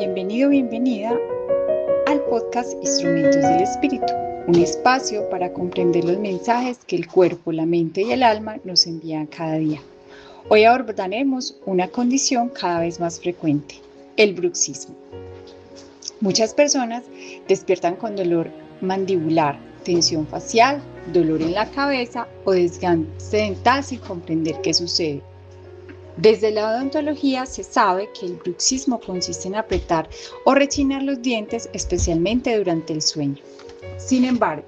Bienvenido, bienvenida al podcast Instrumentos del Espíritu, un espacio para comprender los mensajes que el cuerpo, la mente y el alma nos envían cada día. Hoy abordaremos una condición cada vez más frecuente, el bruxismo. Muchas personas despiertan con dolor mandibular, tensión facial, dolor en la cabeza o desgaste dental sin comprender qué sucede. Desde la odontología se sabe que el bruxismo consiste en apretar o rechinar los dientes, especialmente durante el sueño. Sin embargo,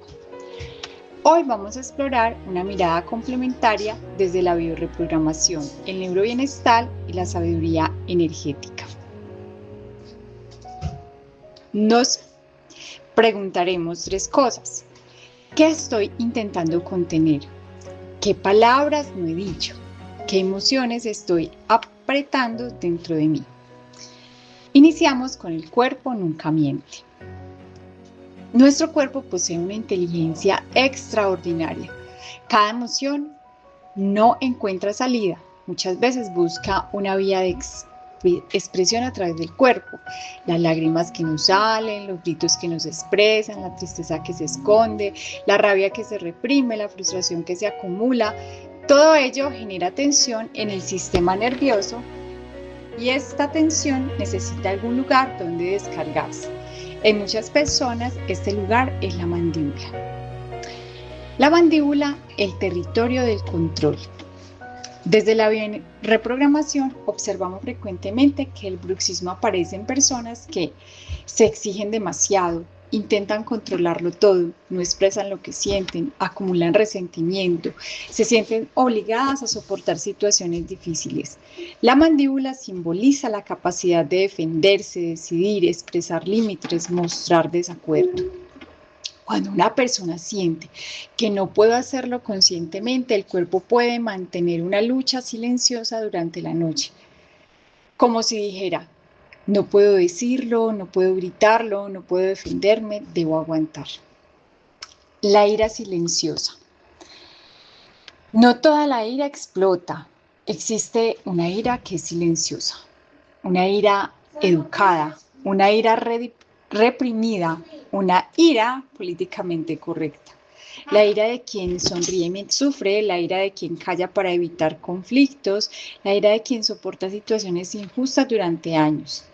hoy vamos a explorar una mirada complementaria desde la bioreprogramación, el neurobienestar y la sabiduría energética. Nos preguntaremos 3 cosas. ¿Qué estoy intentando contener? ¿Qué palabras no he dicho? ¿Qué emociones estoy apretando dentro de mí? Iniciamos con el cuerpo nunca miente. Nuestro cuerpo posee una inteligencia extraordinaria. Cada emoción no encuentra salida. Muchas veces busca una vía de expresión a través del cuerpo. Las lágrimas que nos salen, los gritos que nos expresan, la tristeza que se esconde, la rabia que se reprime, la frustración que se acumula. Todo ello genera tensión en el sistema nervioso y esta tensión necesita algún lugar donde descargarse. En muchas personas este lugar es la mandíbula. La mandíbula, el territorio del control. Desde la reprogramación observamos frecuentemente que el bruxismo aparece en personas que se exigen demasiado, intentan controlarlo todo, no expresan lo que sienten, acumulan resentimiento, se sienten obligadas a soportar situaciones difíciles. La mandíbula simboliza la capacidad de defenderse, decidir, expresar límites, mostrar desacuerdo. Cuando una persona siente que no puede hacerlo conscientemente, el cuerpo puede mantener una lucha silenciosa durante la noche, como si dijera: no puedo decirlo, no puedo gritarlo, no puedo defenderme, debo aguantar. La ira silenciosa. No toda la ira explota. Existe una ira que es silenciosa, una ira educada, una ira reprimida, una ira políticamente correcta. La ira de quien sonríe mientras sufre, la ira de quien calla para evitar conflictos, la ira de quien soporta situaciones injustas durante años.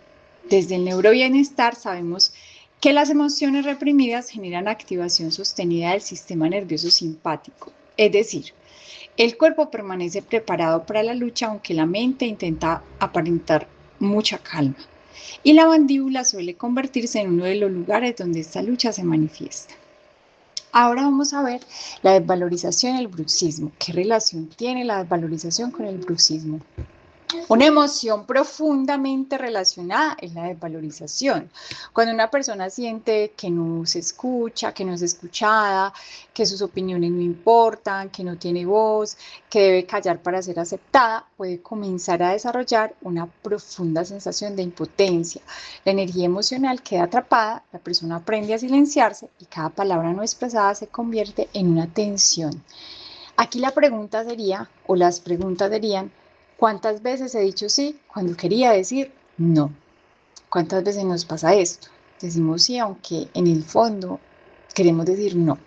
Desde el neurobienestar sabemos que las emociones reprimidas generan activación sostenida del sistema nervioso simpático, es decir, el cuerpo permanece preparado para la lucha aunque la mente intenta aparentar mucha calma. Y la mandíbula suele convertirse en uno de los lugares donde esta lucha se manifiesta. Ahora vamos a ver la desvalorización y el bruxismo. ¿Qué relación tiene la desvalorización con el bruxismo? Una emoción profundamente relacionada es la desvalorización. Cuando una persona siente que no se escucha, que no es escuchada, que sus opiniones no importan, que no tiene voz, que debe callar para ser aceptada, puede comenzar a desarrollar una profunda sensación de impotencia. La energía emocional queda atrapada, la persona aprende a silenciarse y cada palabra no expresada se convierte en una tensión. Aquí la pregunta sería, o las preguntas serían: ¿cuántas veces he dicho sí cuando quería decir no? ¿Cuántas veces nos pasa esto? Decimos sí, aunque en el fondo queremos decir no.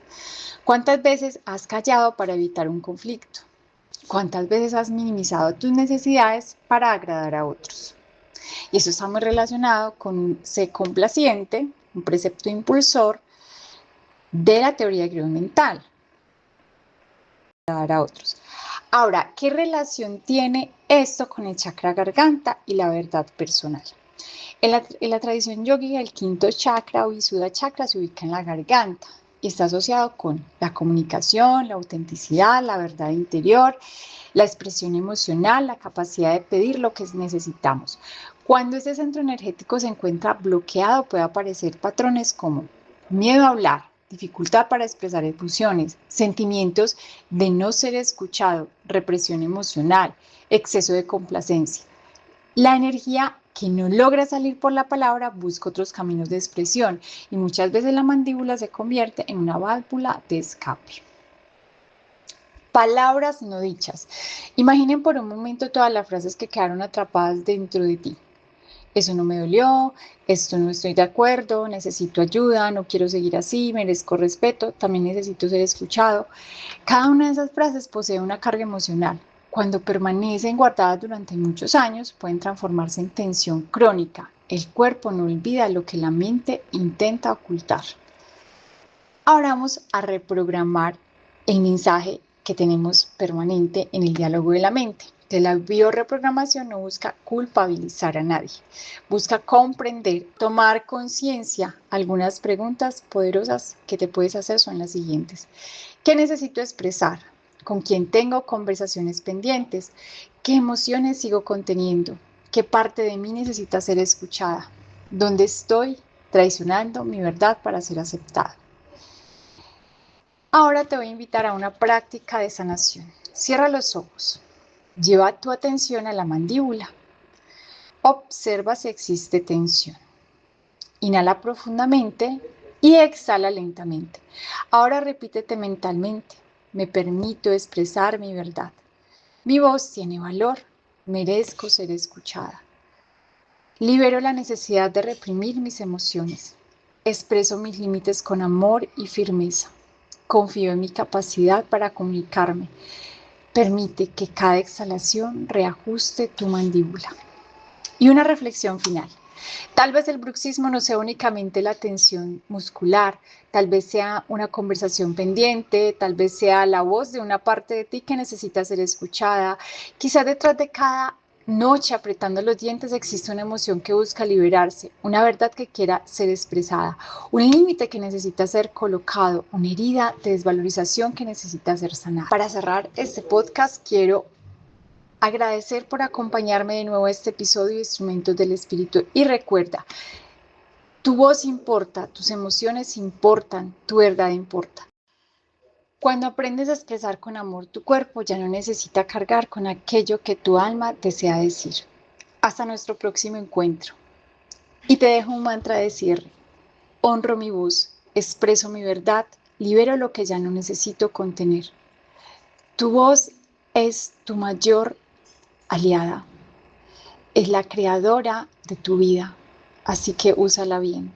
¿Cuántas veces has callado para evitar un conflicto? ¿Cuántas veces has minimizado tus necesidades para agradar a otros? Y eso está muy relacionado con un sé complaciente, un precepto impulsor de la teoría mental. Agradar a otros. Ahora, ¿qué relación tiene esto con el chakra garganta y la verdad personal? En la tradición yogi, el quinto chakra o Visuddha chakra se ubica en la garganta y está asociado con la comunicación, la autenticidad, la verdad interior, la expresión emocional, la capacidad de pedir lo que necesitamos. Cuando este centro energético se encuentra bloqueado, puede aparecer patrones como miedo a hablar, dificultad para expresar emociones, sentimientos de no ser escuchado, represión emocional, exceso de complacencia. La energía que no logra salir por la palabra busca otros caminos de expresión y muchas veces la mandíbula se convierte en una válvula de escape. Palabras no dichas. Imaginen por un momento todas las frases que quedaron atrapadas dentro de ti. eso no me dolió, esto no estoy de acuerdo, necesito ayuda, no quiero seguir así, merezco respeto, también necesito ser escuchado. Cada una de esas frases posee una carga emocional. Cuando permanecen guardadas durante muchos años, pueden transformarse en tensión crónica. El cuerpo no olvida lo que la mente intenta ocultar. Ahora vamos a reprogramar el mensaje que tenemos permanente en el diálogo de la mente. De la bioreprogramación no busca culpabilizar a nadie, busca comprender, tomar conciencia. Algunas preguntas poderosas que te puedes hacer son las siguientes. ¿Qué necesito expresar? ¿Con quién tengo conversaciones pendientes? ¿Qué emociones sigo conteniendo? ¿Qué parte de mí necesita ser escuchada? ¿Dónde estoy traicionando mi verdad para ser aceptada? Ahora te voy a invitar a una práctica de sanación. Cierra los ojos. Lleva tu atención a la mandíbula. Observa si existe tensión. Inhala profundamente y exhala lentamente. Ahora repítete mentalmente. Me permito expresar mi verdad. Mi voz tiene valor. Merezco ser escuchada. Libero la necesidad de reprimir mis emociones. Expreso mis límites con amor y firmeza. Confío en mi capacidad para comunicarme. Permite que cada exhalación reajuste tu mandíbula. Y una reflexión final. Tal vez el bruxismo no sea únicamente la tensión muscular, tal vez sea una conversación pendiente, tal vez sea la voz de una parte de ti que necesita ser escuchada. Quizás detrás de cada noche apretando los dientes existe una emoción que busca liberarse, una verdad que quiera ser expresada, un límite que necesita ser colocado, una herida de desvalorización que necesita ser sanada. Para cerrar este podcast quiero agradecer por acompañarme de nuevo a este episodio de Instrumentos del Espíritu y recuerda, tu voz importa, tus emociones importan, tu verdad importa. Cuando aprendes a expresar con amor tu cuerpo, ya no necesita cargar con aquello que tu alma desea decir. Hasta nuestro próximo encuentro. Y te dejo un mantra de cierre. Honro mi voz, expreso mi verdad, libero lo que ya no necesito contener. Tu voz es tu mayor aliada. Es la creadora de tu vida, así que úsala bien.